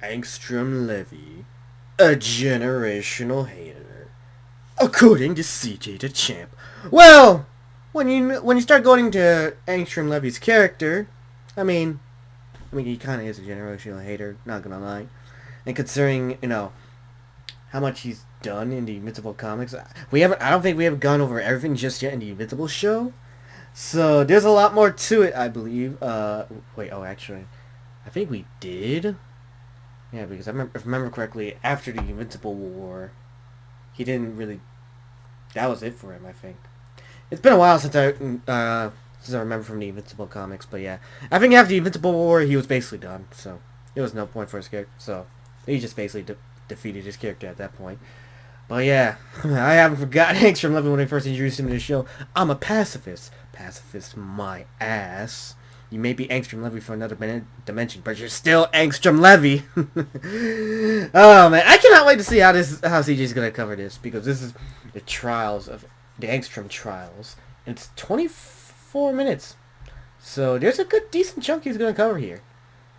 Angstrom Levy, a generational hater, according to CJ the Champ. Well, when you start going to Angstrom Levy's character, I mean he kind of is a generational hater, not gonna lie. And considering, how much he's done in the Invincible comics, I don't think we have gone over everything just yet in the Invincible show. So there's a lot more to it, I believe. Actually, I think we did. Yeah, because if I remember correctly, after the Invincible War, he didn't really. That was it for him, I think. It's been a while since I remember from the Invincible comics, but yeah, I think after the Invincible War, he was basically done. So there was no point for his character. So he just basically defeated his character at that point. But yeah, I haven't forgotten Angstrom Levy when I first introduced him to the show. I'm a pacifist. Pacifist my ass. You may be Angstrom Levy for another dimension, but you're still Angstrom Levy. Oh man, I cannot wait to see how CJ's gonna cover this, because this is the trials of the Angstrom trials. It's 24 minutes, so there's a good decent chunk he's gonna cover here.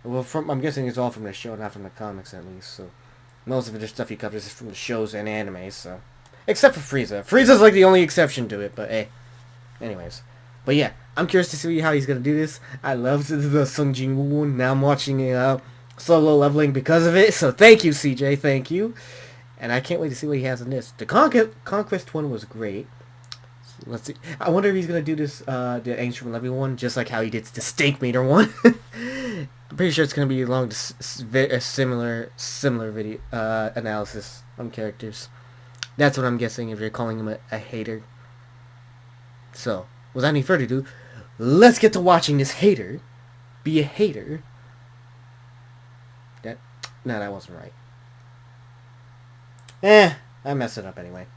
Well, I'm guessing it's all from the show, not from the comics at least. So most of the stuff he covers is from the shows and anime. So except for Frieza. Frieza's like the only exception to it, but hey. Anyways. But yeah, I'm curious to see how he's going to do this. I love the Sung Jin Woo one. Now I'm watching solo leveling because of it. So thank you, CJ. Thank you. And I can't wait to see what he has in this. The Conquest one was great. So let's see. I wonder if he's going to do this, the Angstrom Levy one, just like how he did the Steak Meter one. I'm pretty sure it's going to be along a similar video analysis on characters. That's what I'm guessing if you're calling him a hater. So, without any further ado, let's get to watching this hater be a hater. That wasn't right. I messed it up anyway.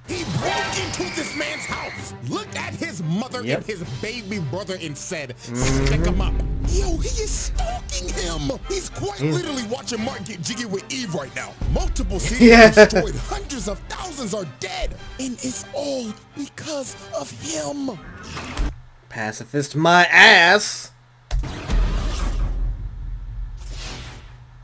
He broke into this man's house, looked at his mother and his baby brother and said, stick him up. Yo, he is stalking him. He's quite literally watching Mark get jiggy with Eve right now. Multiple cities destroyed, hundreds of thousands are dead. And it's all because of him. Pacifist my ass.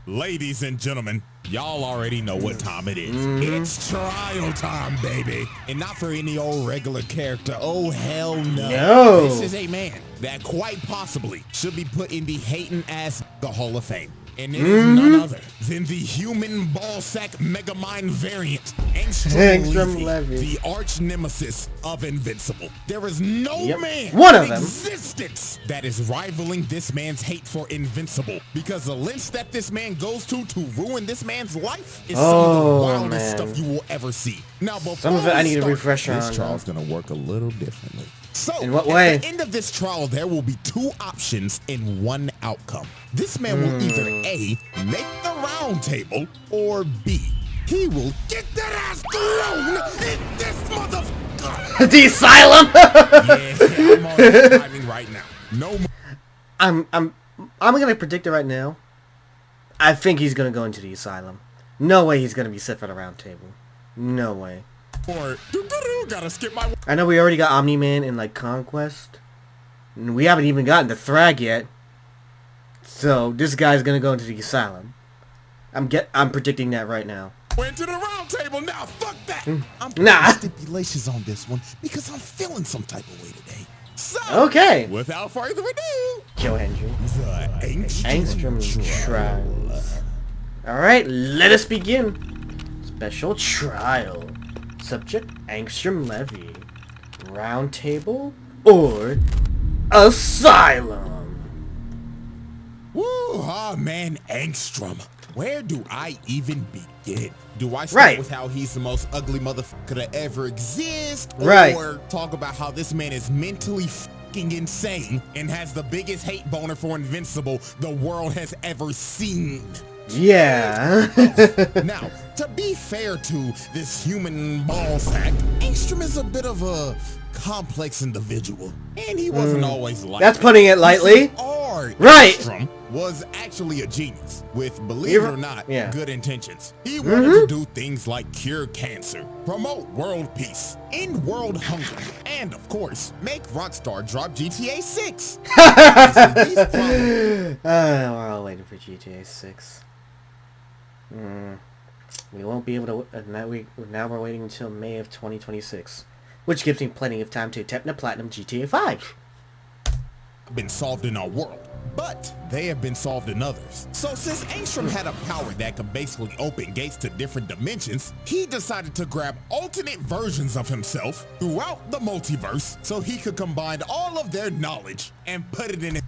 Ladies and gentlemen, y'all already know what time it is. It's trial time, baby. And not for any old regular character. Oh, hell no. This is a man that quite possibly should be put in the hating ass the Hall of Fame. And it is none other than the human ballsack Megamind variant, Angstrom Levy, the arch nemesis of Invincible. There is no man in existence that is rivaling this man's hate for Invincible, because the lengths that this man goes to ruin this man's life is some of the wildest stuff you will ever see. Now, before some of it I need a refresher on. This trial's gonna work a little differently. So, in what way? At the end of this trial, there will be two options and one outcome. This man will either A, make the round table, or B, he will get that ass thrown in this motherfucker. The asylum. Yeah, I'm on this timing right now. No more. I'm gonna predict it right now. I think he's gonna go into the asylum. No way he's gonna be set for the round table. No way. Gotta skip my. I know we already got Omni-Man in like Conquest, and we haven't even gotten the Thrag yet. So this guy's gonna go into the asylum. I'm predicting that right now. Went to the round table now. Fuck that. I'm putting stipulations on this one because I'm feeling some type of way today. So, okay. Without further ado, Joe Hendry. The Angstrom trials. All right, let us begin. Special trial. Subject Angstrom Levy. Round table or asylum? Woo, man, Angstrom. Where do I even begin? Do I start with how he's the most ugly motherfucker to ever exist? Or talk about how this man is mentally fucking insane and has the biggest hate boner for Invincible the world has ever seen? Yeah. Now, to be fair to this human ballsack, Angstrom is a bit of a complex individual, and he wasn't always like that's putting it lightly. Angstrom was actually a genius with, believe it or not, good intentions. He wanted to do things like cure cancer, promote world peace, end world hunger, and of course, make Rockstar drop GTA 6. We're all waiting for GTA 6. We won't be able to. Now we're waiting until May of 2026, which gives me plenty of time to Techno Platinum GTA 5. Been solved in our world, but they have been solved in others. So since Angstrom had a power that could basically open gates to different dimensions, he decided to grab alternate versions of himself throughout the multiverse so he could combine all of their knowledge and put it in.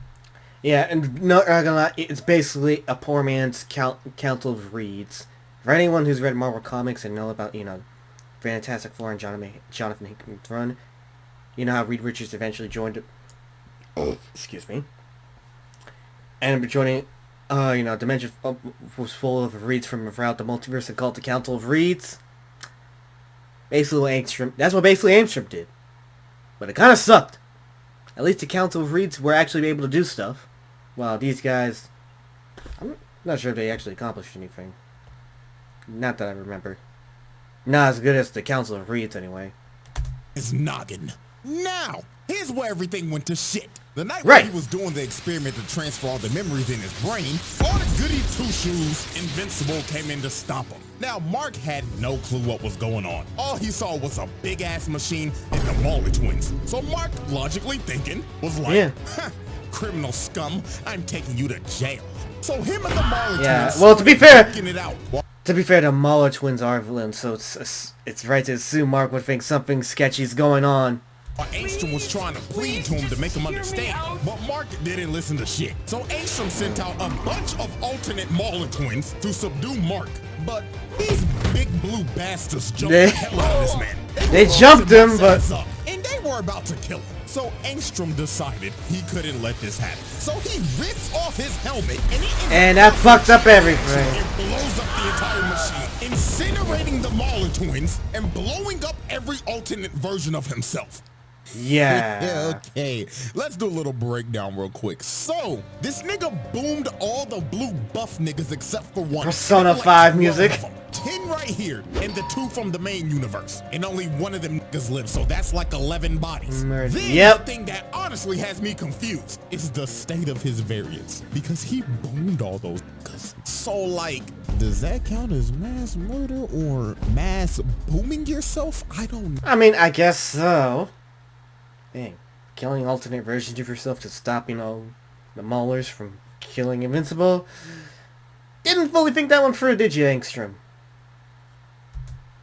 Yeah, and not gonna lie, it's basically a poor man's Council of Reeds. For anyone who's read Marvel Comics and know about, Fantastic Four and Jonathan Hickman's run, you know how Reed Richards eventually joined excuse me. And joining, Dimension was full of Reeds from throughout the multiverse and called the Council of Reeds. Basically, that's what basically Angstrom did. But it kind of sucked. At least the Council of Reeds were actually able to do stuff. While these guys, I'm not sure if they actually accomplished anything. Not that I remember. Not as good as the Council of Reeds, anyway. His noggin. Now, here's where everything went to shit. The night when he was doing the experiment to transfer all the memories in his brain, all the goody two-shoes, Invincible, came in to stomp him. Now, Mark had no clue what was going on. All he saw was a big-ass machine and the Mauler twins. So Mark, logically thinking, was like, criminal scum, I'm taking you to jail. So him and the Mauler twins... well, to be fair, the Mauler twins are villains, so it's right to assume Mark would think something sketchy's going on. Angstrom was trying to plead to him to make him understand, but Mark didn't listen to shit. So Angstrom sent out a bunch of alternate Mauler twins to subdue Mark. But these big blue bastards jumped the hell out of this man. They jumped him, but... And they were about to kill him. So Angstrom decided he couldn't let this happen. So he rips off his helmet and that fucked up everything. And blows up the entire machine, incinerating the Mauler twins and blowing up every alternate version of himself. Yeah. Okay, let's do a little breakdown real quick. So, this nigga boomed all the blue buff niggas except for one. Persona 5 music. 10 right here, and the 2 from the main universe. And only one of them niggas lives, so that's like 11 bodies. Then the thing that honestly has me confused is the state of his variants. Because he boomed all those niggas. So, like, does that count as mass murder or mass booming yourself? I don't know. I mean, I guess so. Dang, killing alternate versions of yourself to stop, the Maulers from killing Invincible. Didn't fully think that one through, did you, Angstrom?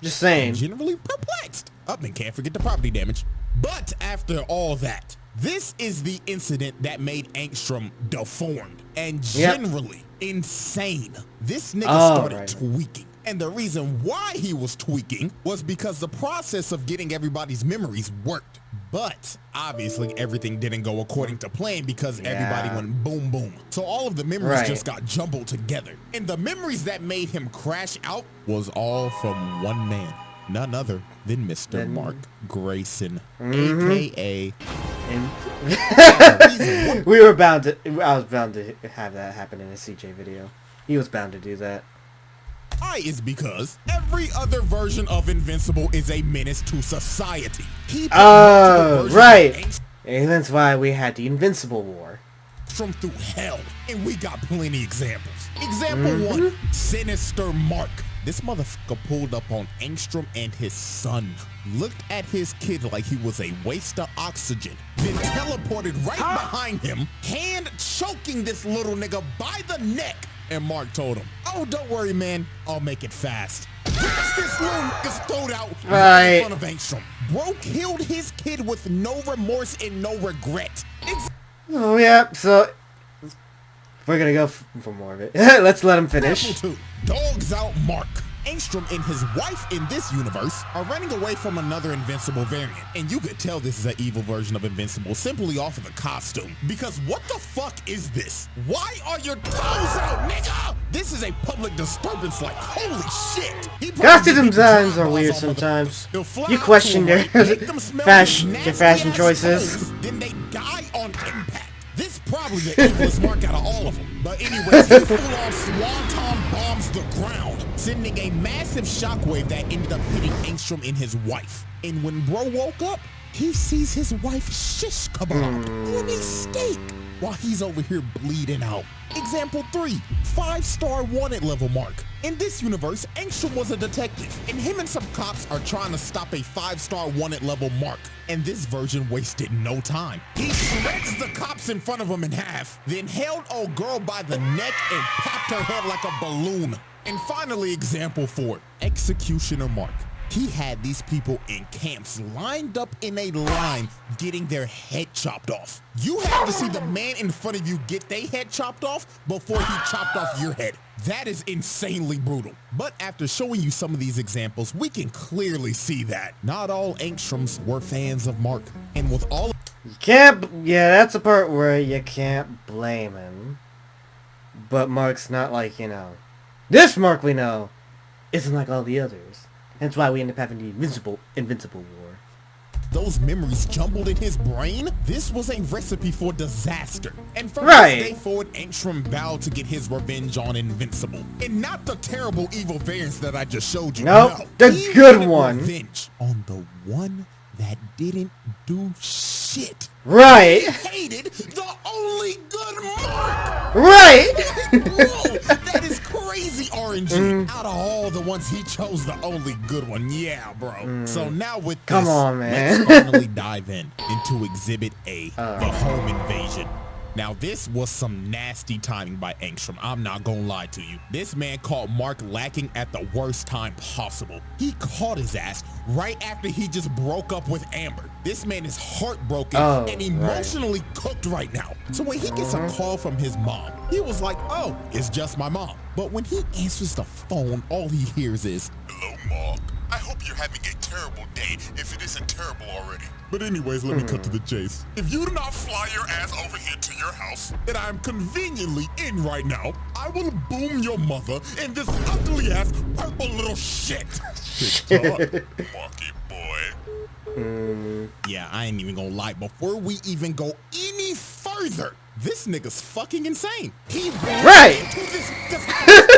Just saying. Generally perplexed. Up and can't forget the property damage. But after all that, this is the incident that made Angstrom deformed and generally insane. This nigga started tweaking. And the reason why he was tweaking was because the process of getting everybody's memories worked. But obviously everything didn't go according to plan because everybody went boom boom. So all of the memories just got jumbled together. And the memories that made him crash out was all from one man. None other than Mr. Mark Grayson, aka I was bound to have that happen in a CJ video. He was bound to do that. Why is because every other version of Invincible is a menace to society. Right. And that's why we had the Invincible War. From through hell, and we got plenty examples. Example 1, Sinister Mark. This motherfucker pulled up on Angstrom and his son, looked at his kid like he was a waste of oxygen, then teleported right behind him, hand choking this little nigga by the neck. And Mark told him, "Oh, don't worry, man. I'll make it fast." Rips this little nigga's throat out right in front of Angstrom. Bro killed his kid with no remorse and no regret. Oh, yeah. So, we're going to go for more of it. Let's let him finish. Example 2, Dogs Out Mark. Angstrom and his wife in this universe are running away from another Invincible variant. And you could tell this is an evil version of Invincible simply off of the costume. Because what the fuck is this? Why are your toes out, nigga? This is a public disturbance, like, holy shit. Costume designs are weird sometimes. You question their fashion choices. Then they die on impact. This probably the evilest Mark out of all of them. But anyways, he full-on swanton bombs the ground, sending a massive shockwave that ended up hitting Angstrom and his wife. And when bro woke up, he sees his wife shish kebab on a steak while he's over here bleeding out. Example 3, 5-star wanted level Mark. In this universe, Angstrom was a detective, and him and some cops are trying to stop a 5-star wanted level Mark. And this version wasted no time. He shreds the cops in front of him in half, then held old girl by the neck and popped her head like a balloon. And finally, example 4, Executioner Mark. He had these people in camps lined up in a line getting their head chopped off. You had to see the man in front of you get their head chopped off before he chopped off your head. That is insanely brutal. But after showing you some of these examples, we can clearly see that not all Angstroms were fans of Mark. And with all yeah, that's the part where you can't blame him. But Mark's not like, you know, this Mark we know isn't like all the others. That's why we end up having the Invincible War. Those memories jumbled in his brain, this was a recipe for disaster. And from right. this day forward, Angstrom vowed to get his revenge on Invincible. And not the terrible evil variants that I just showed you. Nope, no, the good one. Revenge on the one that didn't do shit. Right. He hated the only good Mark. Right. Bro, that is crazy, RNG. Out of all the ones, he chose the only good one. Yeah, bro. So now with this, come on, man. let's finally dive into Exhibit A, the home invasion. Now, this was some nasty timing by Angstrom. I'm not gonna lie to you. This man caught Mark lacking at the worst time possible. He caught his ass right after he just broke up with Amber. This man is heartbroken and emotionally cooked right now. So when he gets a call from his mom, he was like, oh, it's just my mom. But when he answers the phone, all he hears is, hello, Mark. I hope you're having a terrible day if it isn't terrible already. But anyways, let me cut to the chase. If you do not fly your ass over here to your house that I am conveniently in right now, I will boom your mother in this ugly ass purple little shit. Marky boy. Yeah, I ain't even gonna lie. Before we even go any further, this nigga's fucking insane. He into this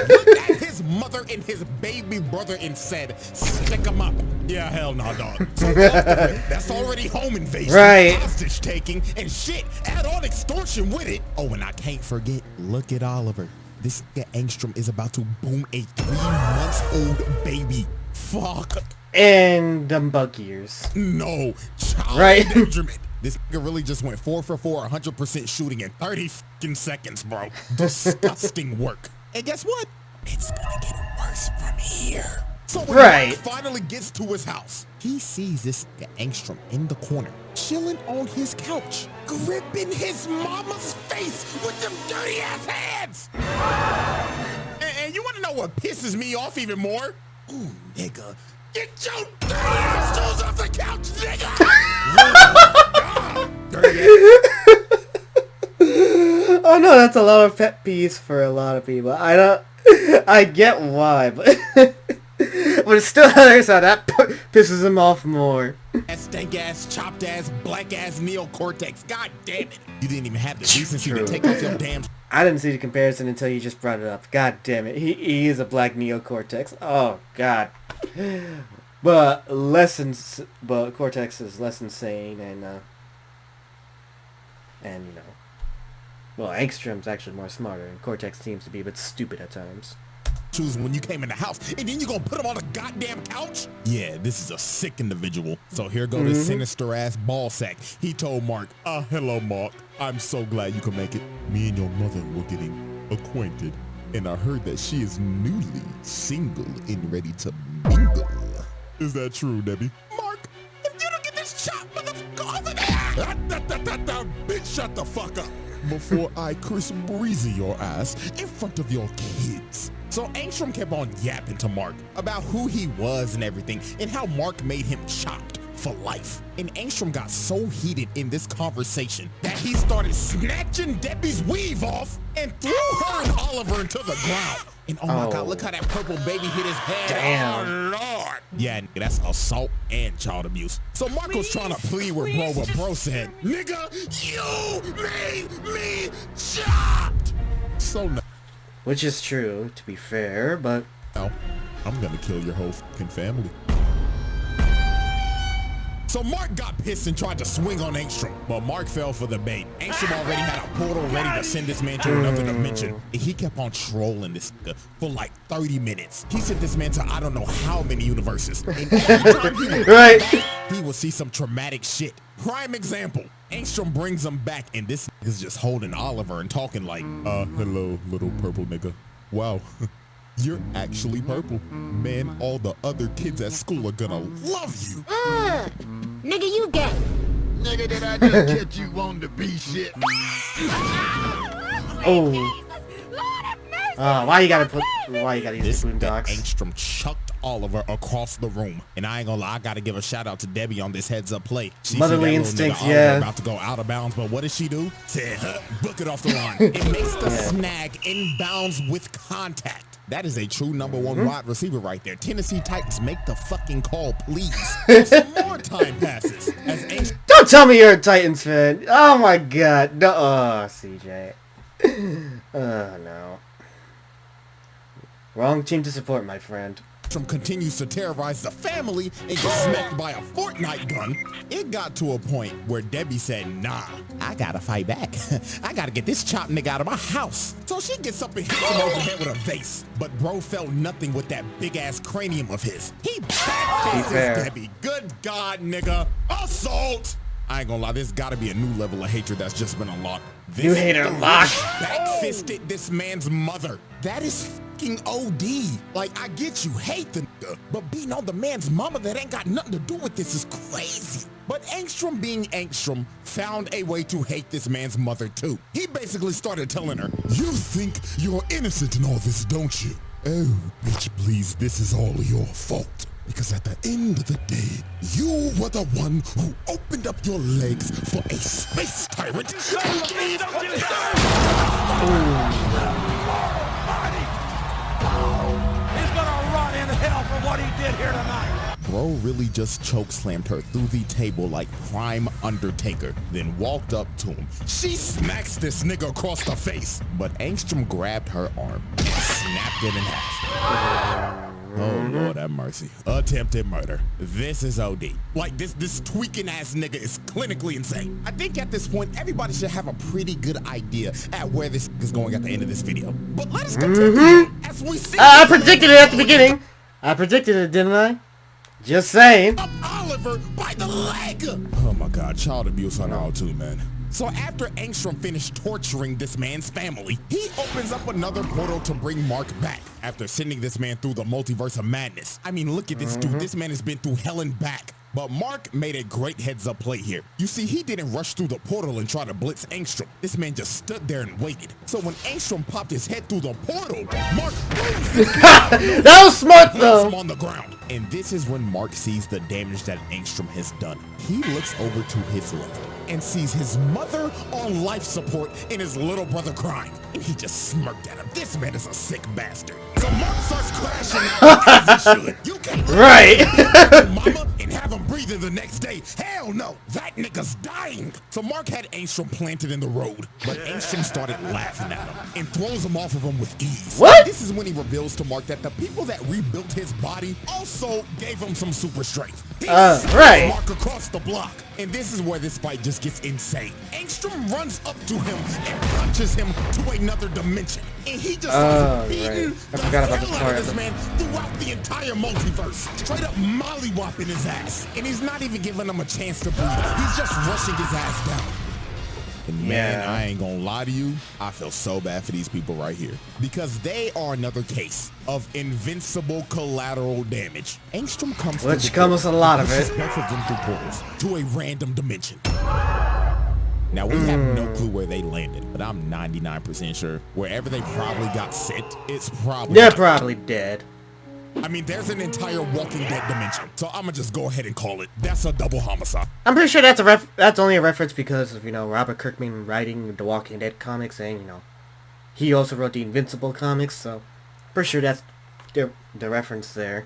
looked at his mother and his baby brother and said, stick him up. Yeah, hell no, dog. So that's already home invasion, hostage taking, and shit. Add on extortion with it. Oh, and I can't forget, look at Oliver. This nigga Angstrom is about to boom a 3-month-old baby. Fuck. And them bug ears. No, child endangerment. This nigga really just went 4 for 4, 100% shooting in 30 fucking seconds, bro. Disgusting work. And guess what? It's gonna get worse from here. So when Mark finally gets to his house, he sees this nigga Angstrom in the corner, chilling on his couch, gripping his mama's face with them dirty ass hands. And you wanna know what pisses me off even more? Ooh, nigga. Get your dirty ass shoes off the couch, nigga! Oh no, that's a lot of pet peeves for a lot of people. I get why, but it's still other side that pisses him off more. That stank ass, chopped ass, black ass neocortex. God damn it! You didn't even have the decency to take off your damn. I didn't see the comparison until you just brought it up. God damn it, he is a black neocortex. Oh god. But Cortex is less insane and you know, well, Angstrom's actually more smarter and Cortex seems to be a bit stupid at times. Choose when you came in the house and then you gonna put him on the goddamn couch? Yeah, this is a sick individual. So here go this sinister ass ball sack. He told Mark, hello Mark, I'm so glad you can make it. Me and your mother were getting acquainted and I heard that she is newly single and ready to mingle. Is that true, Debbie? Mark, if you don't get this chop, motherfucker, over there! Bitch, shut the fuck up before I Chris Breezy your ass in front of your kids. So Angstrom kept on yapping to Mark about who he was and everything and how Mark made him chopped for life. And Angstrom got so heated in this conversation that he started snatching Debbie's weave off and threw her and Oliver into the ground. And oh my God, look how that purple baby hit his head. Damn. Oh Lord. Yeah, that's assault and child abuse. So Mark was trying to plead with bro, but bro said, nigga, you made me chopped. So which is true, to be fair, but no, I'm gonna kill your whole fucking family. So Mark got pissed and tried to swing on Angstrom, but Mark fell for the bait. Angstrom already had a portal ready to send this man to another dimension, and he kept on trolling this nigga for like 30 minutes. He sent this man to I don't know how many universes. And every time he would right. he would see some traumatic shit. Prime example, Angstrom brings him back, and this nigga's just holding Oliver and talking like, hello, little purple nigga. Wow. You're actually purple. Man, all the other kids at school are gonna love you. Nigga, you gay. Nigga, did I just catch you wanting to be shit? Oh. Why you gotta use This the boondocks? Angstrom chucked Oliver across the room. And I ain't gonna lie, I gotta give a shout out to Debbie on this heads up play. She Motherly see that instincts, little nigga Oliver yeah. about to go out of bounds, but what does she do? Said, book it off the line. It makes the snag inbounds with contact. That is a true number one wide receiver right there. Tennessee Titans, make the fucking call, please. Some more time passes as Angstrom. Don't tell me you're a Titans fan. Oh my God. No, CJ. No. Wrong team to support, my friend. Continues to terrorize the family and gets smacked by a Fortnite gun. It got to a point where Debbie said, nah, I gotta fight back. I gotta get this chopped nigga out of my house. So she gets up and hits him over the head with a vase. But bro felt nothing with that big ass cranium of his. He backfaces Debbie. Good God, nigga. Assault! I ain't gonna lie, there's gotta be a new level of hatred that's just been unlocked. You hate her locked. Backfisted this man's mother. That is fucking OD. Like, I get you hate the nigga, but beating on the man's mama that ain't got nothing to do with this is crazy. But Angstrom being Angstrom found a way to hate this man's mother too. He basically started telling her, you think you're innocent in all this, don't you? Oh, bitch, please, this is all your fault. Because at the end of the day, you were the one who opened up your legs for a space tyrant. He's gonna rot in hell for what he did here tonight. Bro really just chokeslammed her through the table like Prime Undertaker, then walked up to him. She smacks this nigga across the face, but Angstrom grabbed her arm and snapped it in half. Oh Lord have mercy. Attempted murder. This is OD. Like this tweaking ass nigga is clinically insane. I think at this point everybody should have a pretty good idea at where this is going at the end of this video. But let us continue as we see. I predicted it at the beginning. I predicted it, didn't I? Just saying. Up Oliver by the leg. Oh my God, child abuse on all too, man. So after Angstrom finished torturing this man's family, he opens up another portal to bring Mark back after sending this man through the multiverse of madness. I mean, look at this dude. This man has been through hell and back. But Mark made a great heads-up play here. You see, he didn't rush through the portal and try to blitz Angstrom. This man just stood there and waited. So when Angstrom popped his head through the portal, Mark that was smart though. him on the ground. And this is when Mark sees the damage that Angstrom has done. He looks over to his left and sees his mother on life support and his little brother crying. And he just smirked at him. This man is a sick bastard. So Mark starts crashing out as he should. You can't mama and have him breathing the next day. Hell no, that nigga's dying. So Mark had Angstrom planted in the road, but Angstrom started laughing at him and throws him off of him with ease. What? This is when he reveals to Mark that the people that rebuilt his body also gave him some super strength. He right. Mark across the block. And this is where this fight just gets insane. Angstrom runs up to him and punches him to another dimension. And he just starts beating I forgot about this the hell part. out of this man throughout the entire multiverse. Straight up mollywopping his ass. And he's not even giving him a chance to breathe. He's just rushing his ass down. And man, I ain't gonna lie to you, I feel so bad for these people right here. Because they are another case of invincible collateral damage. Angstrom comes Which comes a lot of it. Both of them through portals to a random dimension. Now, we have no clue where they landed, but I'm 99% sure wherever they probably got sent, it's probably... They're probably dead. I mean, there's an entire Walking Dead dimension, so I'm gonna just go ahead and call it. That's a double homicide. I'm pretty sure that's only a reference because of, you know, Robert Kirkman writing the Walking Dead comics, and, you know, he also wrote the Invincible comics, so pretty sure that's the reference there.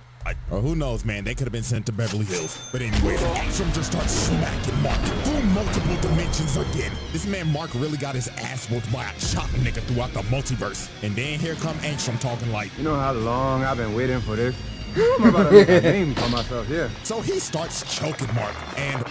Or who knows, man, they could have been sent to Beverly Hills. But anyways, Angstrom just starts smacking Mark through multiple dimensions again. This man Mark really got his ass whooped by a chop nigga throughout the multiverse. And then here come Angstrom talking like, you know how long I've been waiting for this? I'm about to make a name for myself here. So he starts choking Mark, and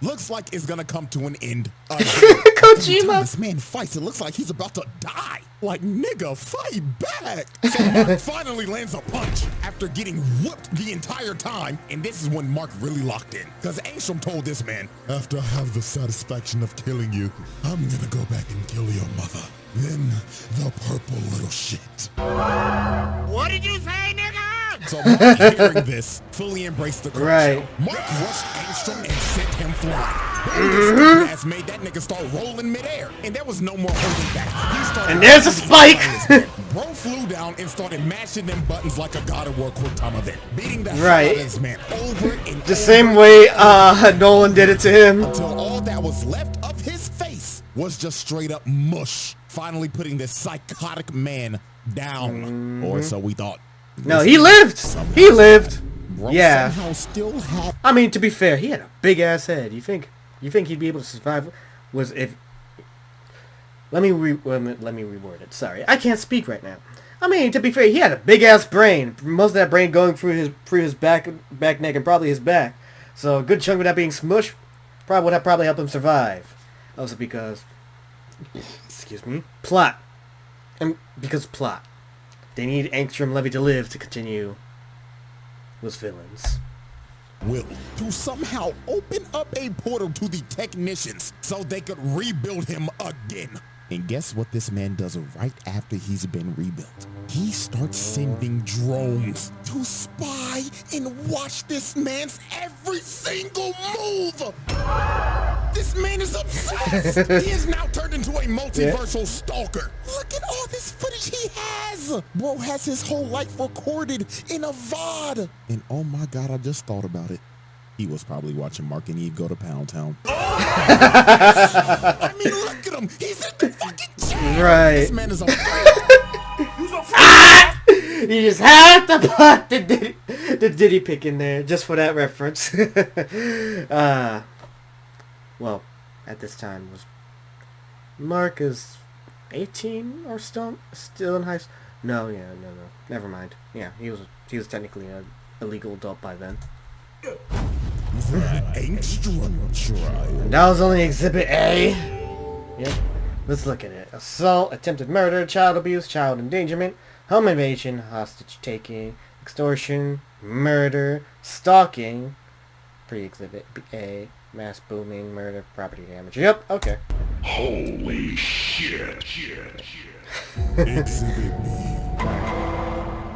looks like it's gonna come to an end. Kojima! This man fights, it looks like he's about to die. Like, nigga, fight back! So Mark finally lands a punch after getting whooped the entire time, and this is when Mark really locked in. Because Angstrom told this man, after I have the satisfaction of killing you, I'm gonna go back and kill your mother. Then the purple little shit. What did you say, nigga? So Mark, hearing this, fully embraced the crash. Right. Mark rushed Angstrom and sent him flying. This ass made that nigga start rolling midair, and there was no more holding back. He started And there's a spike! Bro flew down and started mashing them buttons like a God of War quick time event, beating the hell Right. out of this man over and The same way Nolan did it to him. until all that was left of his face was just straight up mush, finally putting this psychotic man down. Or so we thought. No, he lived! He lived! Bro Yeah. somehow still had. I mean, to be fair, he had a big ass head. You think he'd be able to survive? Let me reword it. Sorry, I can't speak right now. I mean, to be fair, he had a big ass brain. Most of that brain going through his back neck, and probably his back. So a good chunk of that being smushed would have helped him survive. Also because, excuse me, plot. And because plot. They need Angstrom Levy to live to continue with villains. Will to somehow open up a portal to the technicians so they could rebuild him again. And guess what this man does right after he's been rebuilt? He starts sending drones to spy and watch this man's every single move. This man is obsessed. He is now turned into a multiversal stalker. Look at all this footage he has. Bro has his whole life recorded in a VOD. And oh my God, I just thought about it. He was probably watching Mark and Eve go to Pound Town. I mean, look at him. He's in the fucking chair. Right. This man is a You just had to put the Diddy pick in there just for that reference. Well, at this time was Mark is 18 or still in high school. No, never mind. Yeah, he was technically a legal adult by then. Angstrom trial. And that was only Exhibit A. Yep. Let's look at it. Assault, attempted murder, child abuse, child endangerment, home invasion, hostage taking, extortion, murder, stalking, pre-Exhibit A, mass booming, murder, property damage. Yep, okay. Holy shit. Exhibit B.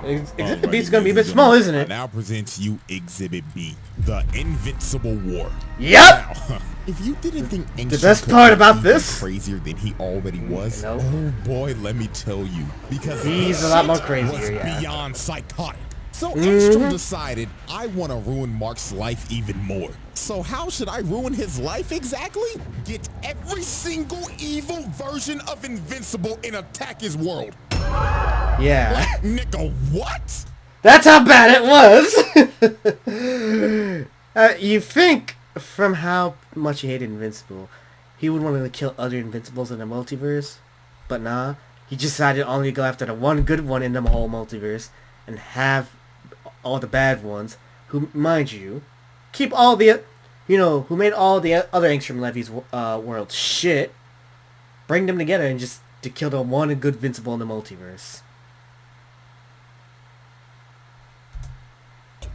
Exhibit B is going to be a bit small, isn't I it? now present to you Exhibit B, the Invincible War. Yep! Now, if you didn't think Angstrom The best could part be about even this? crazier than he already was, No. oh boy, let me tell you, because He's this a lot more shit crazier, was yeah. beyond psychotic. So Angstrom decided, I want to ruin Mark's life even more. So how should I ruin his life exactly? Get every single evil version of Invincible and attack his world. Yeah. Like, nigga, what? That's how bad it was! You think, from how much he hated Invincible, he would want to kill other Invincibles in the multiverse? But nah, he decided only to go after the one good one in the whole multiverse, and have all the bad ones, who, mind you, keep all the, who made all the other Angstrom Levy's world shit, bring them together and just to kill the one good Invincible in the multiverse.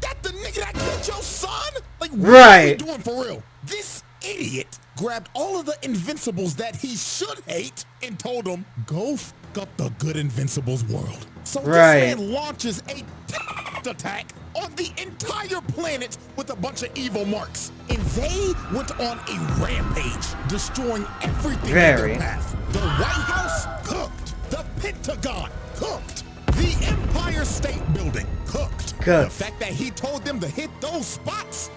That the nigga that killed your son? Like, what Right. are you doing for real? This idiot grabbed all of the Invincibles that he should hate and told them, go f*** up the good Invincibles world. So Right. this man launches a attack on the entire planet with a bunch of evil marks. And they went on a rampage, destroying everything in Very. their path. The White House cooked. The Pentagon cooked. The Empire State Building cooked. uppercuts. The fact that he told them to hit those spots.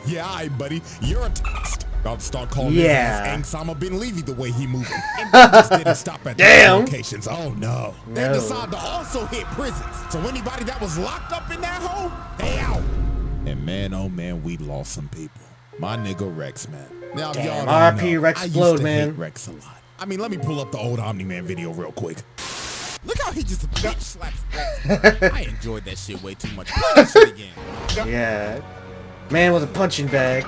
Yeah, all right, buddy. You're a test. About to start calling his ass Angstrom bin Levy the way he moving. And they just didn't stop at the locations. Oh no. They decided to also hit prisons. So anybody that was locked up in that hole, they out. And man, oh man, we lost some people. My nigga Rex, man. Now if y'all don't know, Rex I used Explode, to man. hate Rex a lot. I mean, let me pull up the old Omni-Man video real quick. Look how he just bitch slaps Rex. I enjoyed that shit way too much. Play that shit again. Yeah. Man was a punching bag.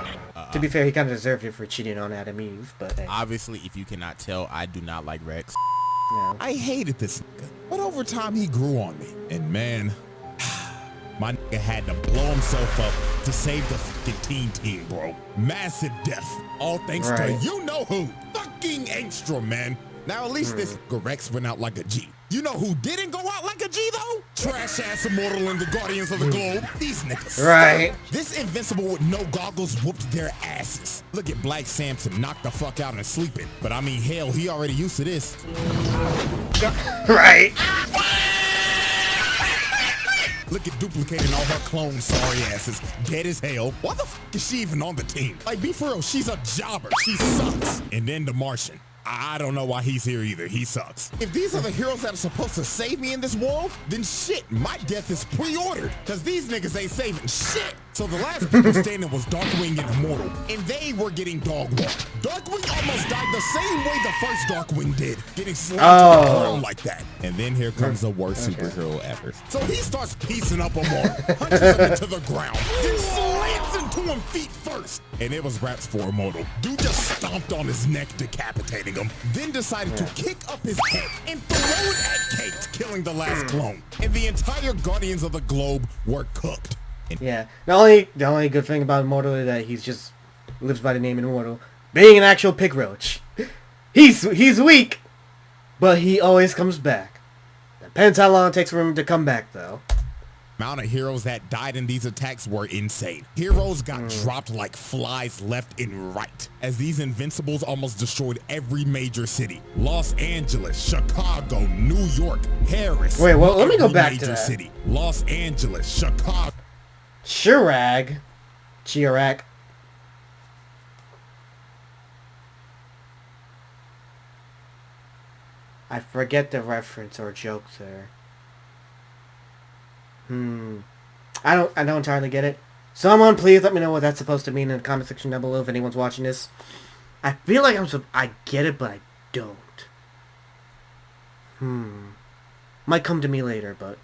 To be fair, he kind of deserved it for cheating on Adam Eve, but hey. Obviously, if you cannot tell, I do not like Rex. No. I hated this nigga, but over time he grew on me. And man, my nigga had to blow himself up to save the fucking team, bro. Massive death. All thanks to you know who. Fucking Angstrom, man. Now at least this nigga Rex went out like a G. You know who didn't go out like a G though? Trash ass Immortal and the Guardians of the Globe. These niggas. Right. This Invincible with no goggles whooped their asses. Look at Black Samson knocked the fuck out and sleeping. But I mean, hell, he already used to this. Right. Look at duplicating all her clone sorry asses. Dead as hell. Why the fuck is she even on the team? Like, be for real, she's a jobber. She sucks. And then the Martian. I don't know why he's here either. He sucks. If these are the heroes that are supposed to save me in this world, then shit, my death is pre-ordered. Cause these niggas ain't saving shit. So the last people standing was Darkwing and Immortal, and they were getting dog walked. Darkwing almost died the same way the first Darkwing did, getting slammed to the ground like that. And then here comes the worst superhero ever. So he starts piecing up Immortal, punches him into the ground, then slams into him feet first. And it was raps for Immortal. Dude just stomped on his neck, decapitating him, then decided to kick up his head and throw it at Kate, killing the last clone. And the entire Guardians of the Globe were cooked. Yeah. The only good thing about Immortal is that he's just lives by the name Immortal, being an actual pig roach. He's weak, but he always comes back. Depends how long it takes for him to come back, though. Amount of heroes that died in these attacks were insane. Heroes got dropped like flies left and right, as these Invincibles almost destroyed every major city. Los Angeles, Chicago, New York, Paris. Wait, well, let me go back to major that. city. Los Angeles, Chicago. Chirac. I forget the reference or joke there. I don't entirely get it. Someone please let me know what that's supposed to mean in the comment section down below if anyone's watching this. I feel like I get it, but I don't. Might come to me later, but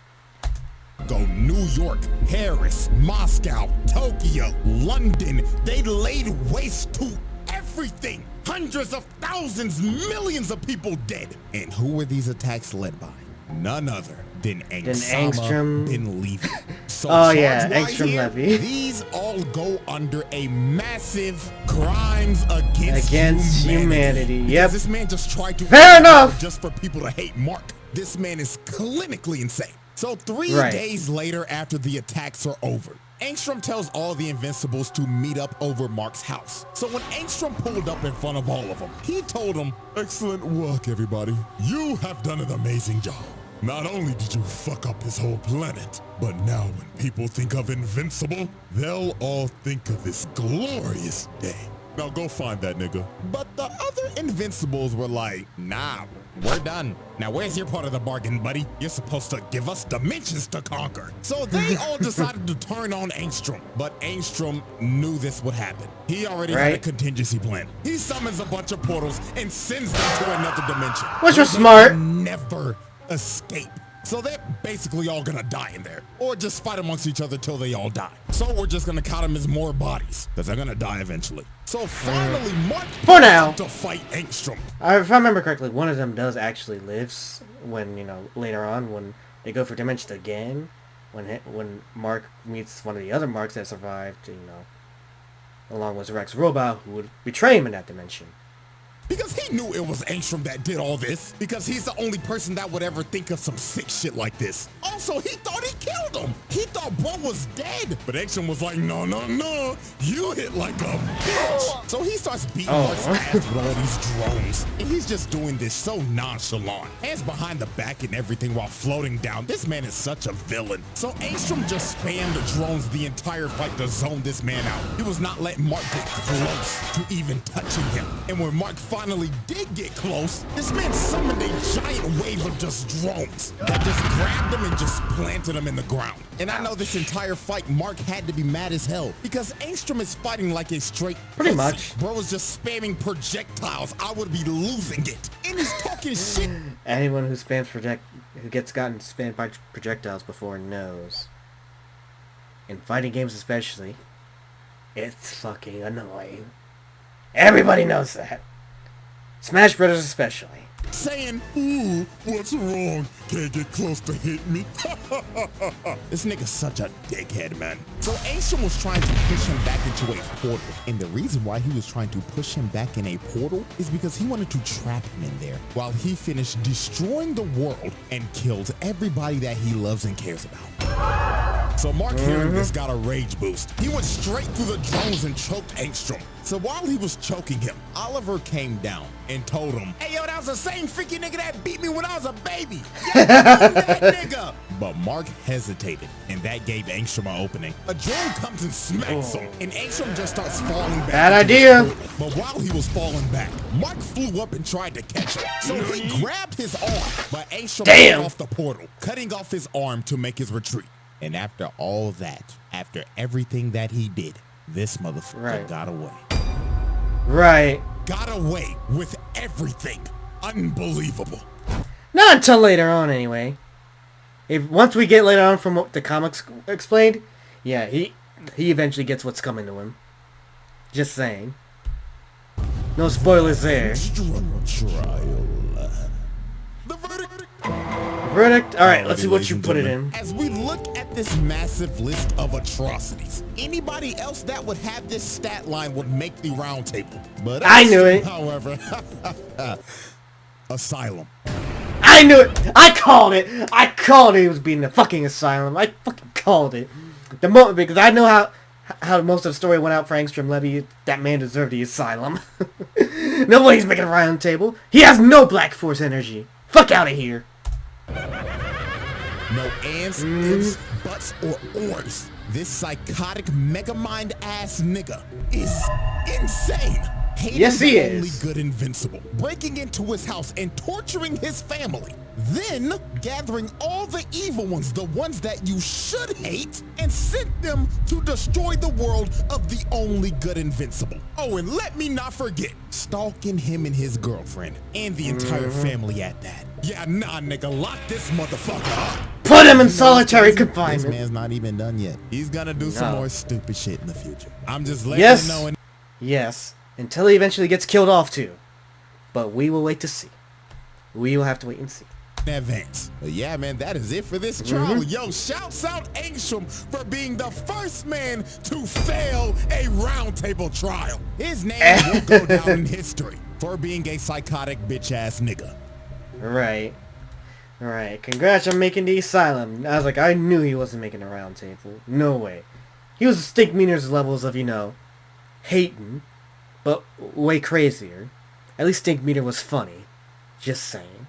Go New York, Paris, Moscow, Tokyo, London. They laid waste to everything. Hundreds of thousands, millions of people dead. And who were these attacks led by? None other than Angstrom bin Levy. So Angstrom Levy. These all go under a massive crimes against humanity. Yep. This man just tried to Fair enough. Just for people to hate Mark. This man is clinically insane. So 3 days later, after the attacks are over, Angstrom tells all the Invincibles to meet up over Mark's house. So when Angstrom pulled up in front of all of them, he told them, "Excellent work, everybody. You have done an amazing job. Not only did you fuck up his whole planet, but now when people think of Invincible, they'll all think of this glorious day. Now go find that nigga." But the other Invincibles were like, "Nah, we're done. Now where's your part of the bargain, buddy? You're supposed to give us dimensions to conquer." So they all decided to turn on Angstrom. But Angstrom knew this would happen. He already had a contingency plan. He summons a bunch of portals and sends them to another dimension. Which was smart. Never escape. So they're basically all gonna die in there, or just fight amongst each other till they all die. So we're just gonna count them as more bodies, because they're gonna die eventually. So finally, Mark to fight Angstrom. If I remember correctly, one of them does actually lives when, later on when they go for dimensions again, when Mark meets one of the other Marks that survived, along with Rex Robot, who would betray him in that dimension. because he knew it was Angstrom that did all this, because he's the only person that would ever think of some sick shit like this. Also, he thought he killed him. He thought bro was dead, but Angstrom was like, no, you hit like a bitch. So he starts beating Mark's ass with all these drones, and he's just doing this so nonchalant, hands behind the back and everything while floating down. This man is such a villain. So Angstrom just spammed the drones the entire fight to zone this man out. He was not letting Mark get close to even touching him. And when Mark finally did get close, this man summoned a giant wave of just drones that just grabbed him and just planted him in the ground. And I know this entire fight, Mark had to be mad as hell because Angstrom is fighting like a straight pretty pussy. much. Bro was just spamming projectiles. I would be losing it. And he's talking shit. Anyone who gets gotten spammed by projectiles before knows. In fighting games especially, it's fucking annoying. Everybody knows that. Smash Brothers especially. Saying, ooh, what's wrong? Can't get close to hit me. This nigga's such a dickhead, man. So Angstrom was trying to push him back into a portal. And the reason why he was trying to push him back in a portal is because he wanted to trap him in there while he finished destroying the world and killed everybody that he loves and cares about. So Mark hearing this got a rage boost. He went straight through the drones and choked Angstrom. So while he was choking him, Oliver came down and told him, hey yo, that was the same freaky nigga that beat me when I was a baby. Yeah, that nigga. But Mark hesitated, and that gave Angstrom an opening. A drone comes and smacks him, and Angstrom just starts falling back. Bad idea. But while he was falling back, Mark flew up and tried to catch him. So he grabbed his arm, but Angstrom cut off the portal, cutting off his arm to make his retreat. And after all that, after everything that he did, this motherfucker got away. Right. Got away with everything. Unbelievable. Not until later on, anyway. Once we get later on from what the comics explained, yeah, he eventually gets what's coming to him. Just saying. No spoilers there. Trial. The Verdict? Alright, let's see what you put it in. As we look at this massive list of atrocities, anybody else that would have this stat line would make the round table. But I knew it. However, Asylum. I knew it! I called it! I called it he was being the fucking Asylum. I fucking called it. The moment, because I know how most of the story went out for Angstrom Levy. That man deserved the Asylum. Nobody's making a round table. He has no Black Force energy. Fuck out of here. No ands, ifs, buts, or ors. This psychotic megamind ass nigga is insane. Hating yes, he the is. Only good invincible. Breaking into his house and torturing his family. Then gathering all the evil ones, the ones that you should hate, and sent them to destroy the world of the only good invincible. Oh, and let me not forget, stalking him and his girlfriend, and the entire family at that. Yeah, nah, nigga, lock this motherfucker up. Put him in solitary confinement. This man's not even done yet. He's gonna do some more stupid shit in the future. I'm just letting you know. Yes, until he eventually gets killed off too. But we will wait to see. We will have to wait and see. In advance. But yeah, man, that is it for this trial. Yo, shouts out Angstrom for being the first man to fail a roundtable trial. His name will go down in history for being a psychotic bitch-ass nigga. Right. Alright, congrats on making the Asylum. I was like, I knew he wasn't making a round table. No way. He was Stink Meaner's levels of, you know, hating, but way crazier. At least Stink Meaner was funny. Just saying.